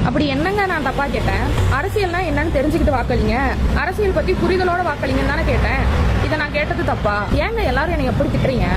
அப்படி என்னங்க நான் தப்பா கேட்டேன்? அரசியல்னா என்னன்னு தெரிஞ்சுக்கிட்டு வாக்களிங்க, அரசியல் பத்தி புரிதலோட வாக்களிங்கன்னு தானே கேட்டேன். இதை நான் கேட்டது தப்பா? ஏங்க எல்லாரும் என்னை எப்படி திட்டுறீங்க?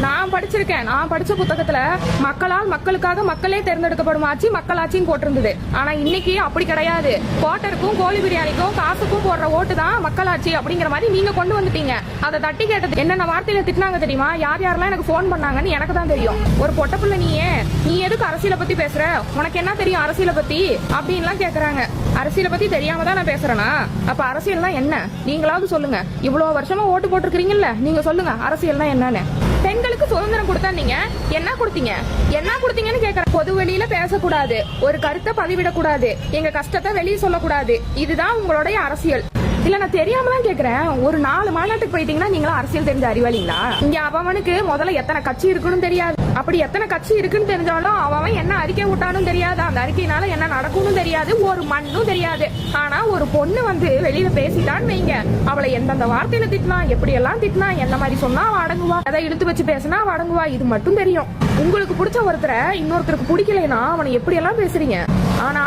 நான் படிச்சிருக்கேன். நான் படிச்ச புத்தகத்துல மக்களால் மக்களுக்காக மக்களே தேர்ந்தெடுக்கப்படும் ஆட்சி மக்களாட்சின்னு போட்டிருந்தது. ஆனா இன்னைக்கு அப்படி கிடையாது. குவார்ட்டருக்கும் கோழி பிரியாணிக்கும் காசுக்கும் போடுற ஓட்டு தான் மக்களாட்சி அப்படிங்கிற மாதிரி நீங்க கொண்டு வந்துட்டீங்க. அதை தட்டி கேட்டது என்னென்ன வார்த்தையில திட்டினாங்க தெரியுமா? யார் யாரெல்லாம் எனக்கு போன் பண்ணாங்கன்னு எனக்கு தான் தெரியும். ஒரு பொட்ட பிள்ளை நீ எதுக்கு அரசியலை பத்தி பேசுற? உனக்கு என்ன தெரியும் அரசியலை பத்தி அப்படின்லாம் கேக்குறாங்க. அரசியலை பத்தி தெரியாம தான் நான் பேசுறேனா? அப்ப அரசியல்னா என்ன நீங்களாவது சொல்லுங்க. இவ்வளவு வருஷமா ஓட்டு போட்டிருக்கீங்கல்ல, நீங்க சொல்லுங்க அரசியல்னா என்னன்னு. பெண்களுக்கு சுதந்திரம் கொடுத்தா நீங்க என்ன கொடுத்தீங்கன்னு கேக்குறேன். பொது வெளியில பேசக்கூடாது, ஒரு கருத்தை பதிவிடக்கூடாது, எங்க கஷ்டத்தை வெளியே சொல்லக்கூடாது. இதுதான் உங்களுடைய அரசியல். இல்ல நான் தெரியாம தான் கேக்குறேன். ஒரு 4 மாநாட்டுக்கு போயிட்டீங்கன்னா நீங்களும் அரசியல் தெரிஞ்ச அறிவாளிங்களா? இங்க அவனுக்கு முதல்ல எத்தனை கட்சி இருக்குன்னு தெரியாது. அப்படி எத்தனை கட்சி இருக்குன்னு தெரிஞ்சாலும் அவன் என்ன அறிக்கை விட்டாலும் தெரியாது. அந்த அறிக்கையினால என்ன நடக்கும்னு தெரியாது, ஒரு மண்ணும் தெரியாது. ஆனா ஒரு பொண்ணு வந்து வெளியில பேசிட்டான்னு வைங்க, அவளை எந்தெந்த வார்த்தையில திட்டினா, எப்படி எல்லாம் திட்டினா, என்ன மாதிரி சொன்னா அவ அடங்குவா, அதை இழுத்து வச்சு பேசினா அவ அடங்குவா. இது மட்டும் தெரியும். உங்களுக்கு பிடிச்ச ஒருத்தரை இன்னொருத்தருக்கு பிடிக்கலைன்னா அவனை எப்படி எல்லாம் பேசுறீங்க. ஆனா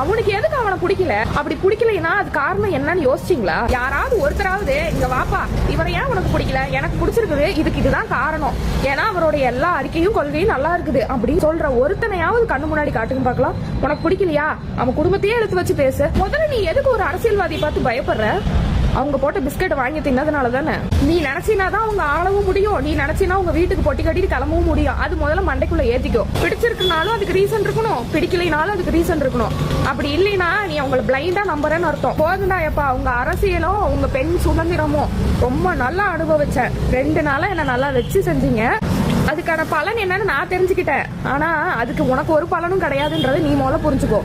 அவனுக்கு எதுக்கு அவனை பிடிக்கல? அப்படி பிடிக்கலைன்னா அது காரணம் என்னன்னு யோசிச்சீங்களா? யாராவது ஒருத்தராவது இங்க வாப்பா, இவரை ஏன் உனக்கு பிடிக்கல, எனக்கு பிடிச்சிருக்குது, இதுதான் காரணம், ஏன்னா அவருடைய எல்லா அறிக்கையும் கொள்கையும் நல்லா இருக்குது அப்படின்னு சொல்ற ஒருத்தனையாவது கண்ணு முன்னாடி காட்டுங்க பாக்கலாம். உனக்கு பிடிக்கலையா, அவன் குடும்பத்தையே எடுத்து வச்சு பேசு. முதல்ல நீ எதுக்கு ஒரு அரசியல்வாதியை பார்த்து பயப்படுற? அவங்க போட்ட பிஸ்கெட் வாங்கி தின்னதுனால தானே. நீ நினைச்சினாதான் அவங்க ஆளவும் முடியும், நீ நினைச்சினா உங்க வீட்டுக்கு பொட்டி கட்டிட்டு கிளம்பவும் முடியும். அது முதல்ல மண்டைக்குள்ள ஏத்திக்கோ. பிடிச்சிருக்குனாலும் அதுக்கு ரீசன் இருக்கணும், பிடிக்கலைனாலும் அதுக்கு ரீசன் இருக்கணும். அப்படி இல்லைன்னா நீ அவங்களை பிளைண்டா நம்புறேன்னு அர்த்தம். போதுண்டா எப்பா, உங்க அரசியலும் உங்க பெண் சுதந்திரமும் ரொம்ப நல்லா அனுபவிச்சேன். 2 நாளா என்ன நல்லா வச்சு செஞ்சீங்க. அதுக்கான பலன் என்னன்னு நான் தெரிஞ்சுக்கிட்டேன். ஆனா அதுக்கு உனக்கு ஒரு பலனும் கிடையாதுன்றதை நீ முதல்ல புரிஞ்சுக்கோ.